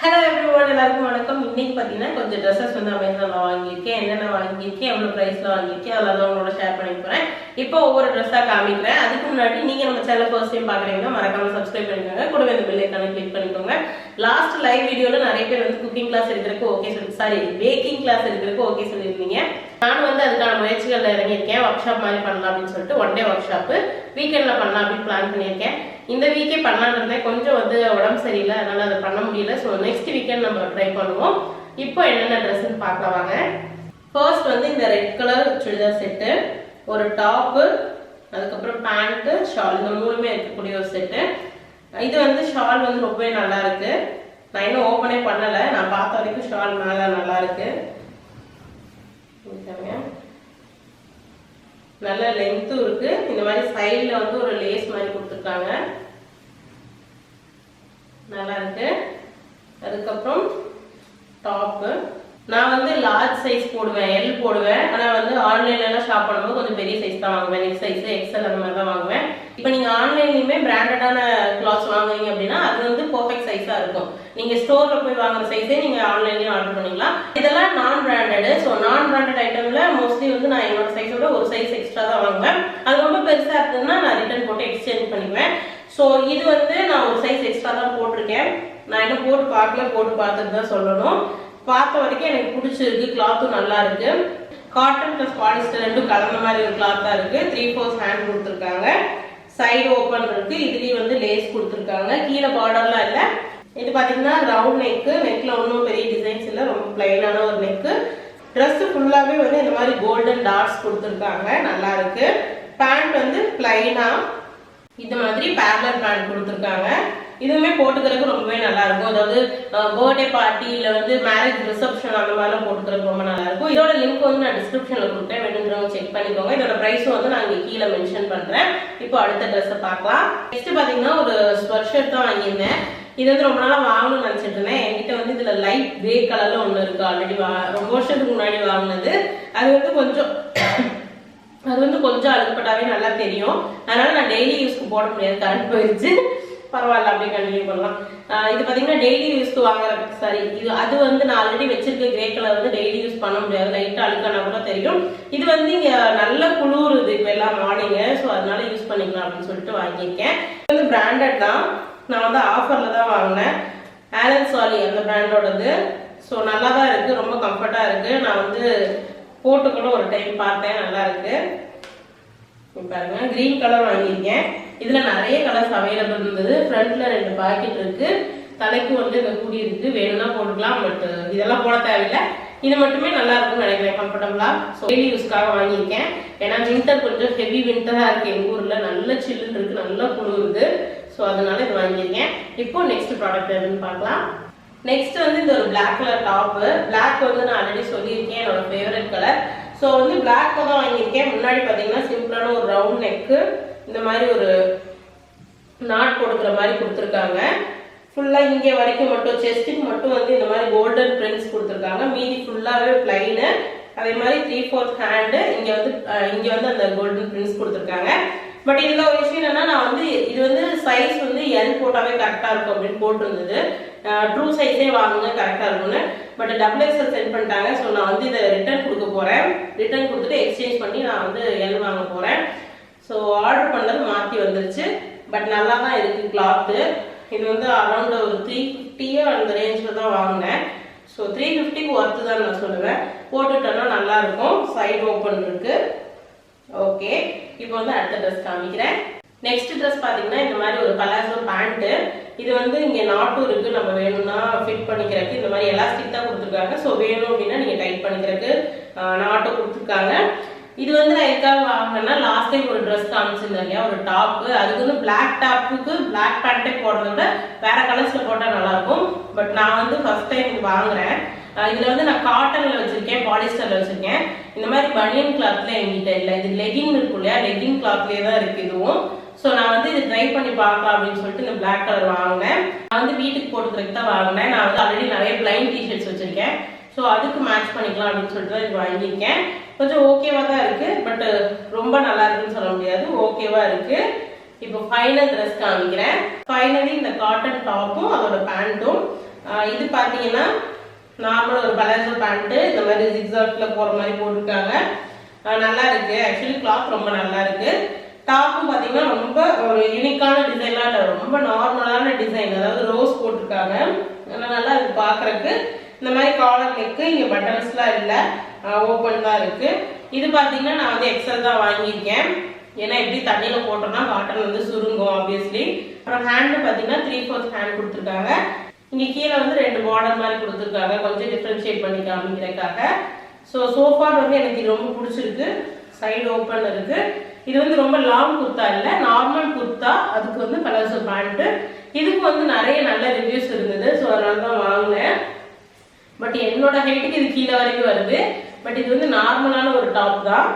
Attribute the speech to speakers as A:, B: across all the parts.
A: Hello everyone, எல்லாருக்கும் வணக்கம். இன்னைக்கு பாத்தீங்கன்னா கொஞ்சம் Dresses வந்து அமேசான்ல வாங்கியிருக்கேன். என்னென்ன வாங்கியிருக்கேன், எவ்வளவு பிரைஸ்ல வாங்கியிருக்கேன், அதெல்லாம் உங்களோட ஷேர் பண்ணி போறேன். இப்போ ஒவ்வொரு Dress-ஆ காமிக்கிறேன். அதுக்கு முன்னாடி நீங்க நம்ம சேனல் ஃபர்ஸ்ட் டைம் பாக்குறீங்கன்னா மறக்காம Subscribe பண்ணிக்கோங்க. கூடவே இந்த பெல் ஐகானை கிளிக் பண்ணிக்கோங்க. லாஸ்ட் லைவ் வீடியோல நிறைய பேர் வந்து குக்கிங் கிளாஸ் எடுக்கிறதுக்கு ஓகே பேக்கிங் கிளாஸ் எடுக்கிறதுக்கு ஓகே சொல்லியிருந்தீங்க. நான் வந்து அதுக்கான முயற்சிகள்ல இறங்கியிருக்கேன். ஒர்க் ஷாப் மாதிரி பண்ணலாம் அப்படின்னு சொல்லிட்டு ஒன் டே ஒர்க் ஷாப் வீக்கெண்ட்ல பண்ணலாம் அப்படின்னு பிளான் பண்ணியிருக்கேன். இந்த வீக்கே பண்ணலான்னு இருந்தேன். கொஞ்சம் வந்து உடம்பு சரியில்லை, அதனால அதை பண்ண முடியல. ஸோ நெக்ஸ்ட் வீக்கெண்ட் நம்ம ட்ரை பண்ணுவோம். இப்போ என்னென்ன ட்ரெஸ்ன்னு பார்க்கலாம் வாங்க. ஃபர்ஸ்ட் வந்து இந்த ரெட் கலர் சுடிதார் செட்டு, ஒரு டாப்பு, அதுக்கப்புறம் பேண்ட்டு, ஷால், இந்த மூணுமே இருக்கக்கூடிய ஒரு செட்டு. இது வந்து ஷால் வந்து ரொம்பவே நல்லா இருக்கு. நான் இன்னும் ஓப்பனே பண்ணலை. நான் பார்த்த வரைக்கும் ஷால் மேலே நல்லா இருக்கு. நல்ல லென்த்தும் இருக்கு. இந்த மாதிரி சைடில் வந்து ஒரு லேஸ் மாதிரி கொடுத்துருக்காங்க, நல்லா இருக்கு. அதுக்கப்புறம் டாப்பு, நான் வந்து லார்ஜ் சைஸ் போடுவேன், எல் போடுவேன். ஆனால் வந்து ஆன்லைன்ல ஷாப் பண்ணும்போது கொஞ்சம் பெரிய சைஸ் தான் வாங்குவேன். நெக் சைஸ், எக்ஸல் அந்த மாதிரி தான் வாங்குவேன். இப்போ நீங்க ஆன்லைன்லயுமே பிராண்டடான கிளாத்ஸ் வாங்குவீங்க அப்படின்னா அது வந்து பெர்ஃபெக்ட் சைஸா இருக்கும். நீங்க ஸ்டோர்ல போய் வாங்குற சைஸே நீங்க ஆன்லைன்லயும் ஆர்டர் பண்ணிக்கலாம். இதெல்லாம் நான் பிராண்டட். ஸோ நான் பிராண்டட் ஐட்டம்ல மோஸ்ட்லி வந்து நான் என்னோட சைஸோட ஒரு சைஸ் எக்ஸ்ட்ரா தான் வாங்குவேன். அது ரொம்ப பெருசா இருந்ததுன்னா நான் ரிட்டர்ன் போட்டு எக்ஸ்சேஞ்ச் பண்ணிக்குவேன். ஸோ இது வந்து நான் ஒரு சைஸ் எக்ஸ்ட்ரா தான் போட்டிருக்கேன். நான் இன்னும் போட்டு பார்க்கல, போட்டு பார்த்துட்டு தான் சொல்லணும். பார்த்த வரைக்கும் எனக்கு பிடிச்சிருக்கு. கிளாத்தும் நல்லா இருக்கு. காட்டன் பிளஸ் பாலிஸ்டர் ரெண்டும் கலந்த மாதிரி ஒரு கிளாத்தா இருக்கு. 3/4 ஹேண்ட் கொடுத்துருக்காங்க. சைடு ஓப்பன் இருக்கு. இதுலயும் வந்து லேஸ் கொடுத்துருக்காங்க. கீழே பார்டர்லாம் இல்லை. இது பாத்தீங்கன்னா ரவுண்ட் நெக்கு. நெக்ல ஒன்றும் பெரிய டிசைன்ஸ் இல்லை, ரொம்ப பிளைனான ஒரு நெக்கு. ட்ரெஸ் ஃபுல்லாவே வந்து இந்த மாதிரி கோல்டன் டாட்ஸ் கொடுத்துருக்காங்க, நல்லா இருக்கு. பேண்ட் வந்து பிளைனா இந்த மாதிரி பேரலல் பேண்ட் கொடுத்துருக்காங்க. இதுவுமே போட்டுக்கிறதுக்கு ரொம்பவே நல்லா இருக்கும். அதாவது பர்த்டே பார்ட்டி இல்ல வந்து மேரேஜ் ரிசப்ஷன் அந்த மாதிரிலாம் போட்டுக்கிறதுக்கு ரொம்ப நல்லா இருக்கும். இதோட லிங்க் வந்து நான் டிஸ்கிரிப்ஷன்ல கொடுத்தேன், வேணுங்கிறவங்க செக் பண்ணிக்கோங்க. இதோட பிரைஸும் வந்து நான் இங்க கீழே மென்ஷன் பண்றேன். இப்போ அடுத்த ட்ரெஸ்ஸை பார்க்கலாம். நெக்ஸ்ட் பாத்தீங்கன்னா ஒரு ஸ்வெட் ஷர்ட் தான் வாங்கியிருந்தேன். இது வந்து ரொம்ப நாளா வாங்கணும்னு நினைச்சிட்டு இருந்தேன். என்கிட்ட வந்து இதுல லைட் கிரே கலர்ல ஒண்ணு இருக்கு. ஆல்ரெடி ரொம்ப வருஷத்துக்கு முன்னாடி வாங்கினது. அது வந்து கொஞ்சம் அழுக்கப்பட்டாவே நல்லா தெரியும். அதனால நான் டெய்லி யூஸ்க்கு போட முடியாது, கரண்ட் போயிடுச்சு. பரவாயில்ல, அப்படியே கண்டினியூ பண்ணலாம். இது பாத்தீங்கன்னா டெய்லி யூஸ்க்கு வாங்குறதுக்கு சரி. இது அது வந்து நான் ஆல்ரெடி வச்சிருக்க கிரே கலர் வந்து டெய்லி யூஸ் பண்ண முடியாது, லைட்டா அழுக்கானா கூட தெரியும். இது வந்து இங்க நல்ல குளிருது இப்ப எல்லாம் மார்னிங். ஸோ அதனால யூஸ் பண்ணிக்கலாம் அப்படின்னு சொல்லிட்டு வாங்கியிருக்கேன். இது வந்து பிராண்டட் தான். நான் வந்து ஆஃபர்ல தான் வாங்கினேன். ஆலன் சாலி அந்த பிராண்டோடது. ஸோ நல்லா தான் இருக்கு, ரொம்ப கம்ஃபர்டா இருக்கு. நான் வந்து போட்டு கூட ஒரு டைம் பார்த்தேன், நல்லா இருக்கு. பாருங்க, கிரீன் கலர் வாங்கியிருக்கேன். இதுல நிறைய கலர்ஸ் அவைலபிள் இருந்தது. ஃப்ரண்ட்ல 2 பாக்கெட் இருக்கு. தலைக்கு வந்து இந்த கூடி இருக்கு, வேணும்னா போட்டுக்கலாம். பட் இதெல்லாம் போட தேவையில்லை. இது மட்டுமே நல்லா இருக்கும்னு நினைக்கிறேன், கம்ஃபர்டபுளா. ஸோ டெய்லி யூஸ்க்காக வாங்கியிருக்கேன். ஏன்னா வின்டர் கொஞ்சம் ஹெவி வின்டரா இருக்கு எங்க ஊர்ல, நல்ல சில்லுன்னு இருக்கு, நல்லா குளிருது. ஸோ அதனால இது வாங்கியிருக்கேன். இப்போ நெக்ஸ்ட் ப்ராடக்ட் எதுன்னு பார்க்கலாம். நெக்ஸ்ட் வந்து இந்த ஒரு பிளாக் கலர் டாப். பிளாக் வந்து நான் ஆல்ரெடி சொல்லியிருக்கேன், என்னோட ஃபேவரட் கலர். ஸோ வந்து பிளாக் தான் வாங்கியிருக்கேன். முன்னாடி பார்த்தீங்கன்னா சிம்பிளான ஒரு ரவுண்ட் நெக்கு, இந்த மாதிரி ஒரு நாட் கொடுக்குற மாதிரி கொடுத்துருக்காங்க. ஃபுல்லா இங்கே வரைக்கும் மட்டும், செஸ்ட்டுக்கு மட்டும் வந்து இந்த மாதிரி கோல்டன் பிரிண்ட்ஸ் கொடுத்துருக்காங்க. மீதி ஃபுல்லாவே பிளைனு. அதே மாதிரி 3/4 ஹேண்டு. இங்க வந்து அந்த கோல்டன் பிரிண்ட்ஸ் கொடுத்துருக்காங்க. பட் இதுல ஒரு விஷயம் என்னன்னா, நான் வந்து இது வந்து சைஸ் வந்து எல் போட்டாவே கரெக்டா இருக்கும் அப்படின்னு போட்டிருந்தது. ட்ரூ சைஸே வாங்குங்க, கரெக்டா இருக்கும்னு. பட் XXL சென்ட் பண்ணிட்டாங்க. ஸோ நான் வந்து இதை ரிட்டர்ன் கொடுக்க போறேன். ரிட்டர்ன் கொடுத்துட்டு எக்ஸ்சேஞ்ச் பண்ணி நான் வந்து எல் வாங்க போறேன். ஸோ ஆர்டர் பண்ணது மாற்றி வந்துருச்சு. பட் நல்லா தான் இருக்கு கிளாத்து. இது வந்து அரௌண்ட் ஒரு 350 அந்த ரேஞ்சில் தான் வாங்கினேன். ஸோ 350க்கு ஒர்த்து தான் நான் சொல்லுவேன். போட்டுட்டோன்னா நல்லா இருக்கும். சைடு ஓப்பன் இருக்கு. ஓகே, இப்போ வந்து அடுத்த ட்ரெஸ் காமிக்கிறேன். நெக்ஸ்ட் ட்ரெஸ் பார்த்தீங்கன்னா இந்த மாதிரி ஒரு பலாசோ பேண்ட்டு. இது வந்து இங்கே நாட்டும் இருக்கு, நம்ம வேணும்னா ஃபிட் பண்ணிக்கிறதுக்கு. இந்த மாதிரி எலாஸ்டிக் தான் கொடுத்துருக்காங்க. ஸோ வேணும் அப்படின்னா நீங்கள் டைட் பண்ணிக்கிறதுக்கு நாட்டும் கொடுத்துருக்காங்க. இது வந்து நான் எதுக்காக வாங்கினேன்னா, லாஸ்ட் டைம் ஒரு ட்ரெஸ் காமிச்சிருந்தேன் இல்லையா, ஒரு டாப்பு. அதுக்கு வந்து பிளாக் டாப்புக்கு பிளாக் பேண்ட்டே போடுறத விட வேற கலர்ஸ்ல போட்டால் நல்லா இருக்கும். பட் நான் வந்து ஃபர்ஸ்ட் டைம் வாங்குறேன். இதுல வந்து நான் காட்டன்ல வச்சிருக்கேன், பாலிஸ்டர்ல வச்சிருக்கேன். இந்த மாதிரி பனியன் கிளாத்ல என்கிட்ட இல்லை. இது லெகின் இருக்கும் இல்லையா, லெகின் கிளாத்லேயே தான் இருக்கு இதுவும். ஸோ நான் வந்து இது ட்ரை பண்ணி பார்க்கலாம் அப்படின்னு சொல்லிட்டு இந்த பிளாக் கலர் வாங்கினேன். நான் வந்து வீட்டுக்கு போட்டுக்கிறதுக்கு தான் வாங்கினேன். நான் வந்து ஆல்ரெடி நிறைய பிளைன் டிஷர்ட்ஸ் வச்சிருக்கேன். ஸோ அதுக்கு மேட்ச் பண்ணிக்கலாம் அப்படின்னு சொல்லிட்டு தான் இது வாங்கியிருக்கேன். கொஞ்சம் ஓகேவா தான் இருக்கு, பட் ரொம்ப நல்லா இருக்குன்னு சொல்ல முடியாது, ஓகேவா இருக்கு. இப்போ ஃபைனல் ட்ரெஸ் காமிக்கிறேன். ஃபைனலி இந்த காட்டன் டாப்பும் அதோட பேண்ட்டும் இது பார்த்தீங்கன்னா நார்மல் ஒரு பலாசோ பேண்ட்டு இந்த மாதிரி ஜிக்ஸாக்ல போற மாதிரி போட்டிருக்காங்க. நல்லா இருக்கு. ஆக்சுவலி கிளாத் ரொம்ப நல்லா இருக்கு. டாப்பும் பார்த்தீங்கன்னா ரொம்ப ஒரு யூனிக்கான டிசைன்லாம் இல்லை, ரொம்ப நார்மலான டிசைன். அதாவது ரோஸ் போட்டிருக்காங்க. நல்லா இருக்கு பார்க்கறதுக்கு. இந்த மாதிரி காலர் நெக்கு, இங்கே பட்டன்ஸ்லாம் இல்லை, ஓப்பன் தான் இருக்கு. இது பார்த்தீங்கன்னா நான் வந்து எக்ஸல் தான் வாங்கியிருக்கேன். ஏன்னா எப்படி தண்ணியில் போட்டோம்னா காட்டன் வந்து சுருங்கும் ஆப்வியஸ்லி. அப்புறம் ஹேண்டு பார்த்தீங்கன்னா 3/4 ஹேண்ட் கொடுத்துருக்காங்க. இங்கே கீழே வந்து 2 பார்டர் மாதிரி கொடுத்துருக்காங்க, கொஞ்சம் டிஃப்ரென்ஷியேட் பண்ணி காமிக்கிறதுக்காக. சோஃபார் வந்து எனக்கு இது ரொம்ப பிடிச்சிருக்கு. சைடு ஓப்பன் இருக்கு. இது வந்து ரொம்ப லாங் குர்த்தா இல்லை, நார்மல் குர்த்தா. அதுக்கு வந்து பலாசோ பேண்ட்டு. இதுக்கு வந்து நிறைய நல்ல ரிவ்யூஸ் இருந்தது. ஸோ அதனால தான் வாங்கினேன். பட் என்னோட ஹைட்டுக்கு இது கீழே வரைக்கும் வருது. பட் இது வந்து நார்மலான ஒரு டாப் தான்,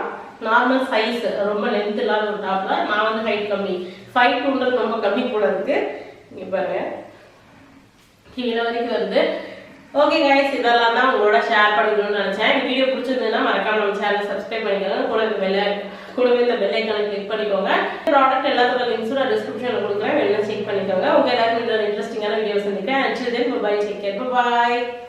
A: நார்மல் சைஸ், ரொம்ப லென்த் இல்லாத ஒரு டாப் தான். நான் வந்து ஹைட் கம்மி, 5'2" ரொம்ப கம்மி கூட இருக்கு. இங்கே பாருங்க கீழே வரைக்கும் வருது. ஓகே கைஸ், இதெல்லாம் தான் உங்களோட ஷேர் பண்ணிக்கணும்னு நினைச்சேன். இந்த வீடியோ பிடிச்சிருந்ததுன்னா மறக்காம நம்ம சேனலை சப்ஸ்கிரைப் பண்ணிக்கோங்க. கூடவே இந்த பெல் ஐக்கானை கிளிக் பண்ணிக்கோங்க. ப்ராடக்ட் எல்லாத்தோட லிங்க்ஸும் நான் டிஸ்கிரிப்ஷனில் கொடுக்குறேன், வேணும்னா செக் பண்ணிக்கோங்க. உங்க எல்லாருக்கும் இந்த இன்ட்ரெஸ்டிங்கான வீடியோ சந்திக்கிறேன். Until then, bye, take care, bye.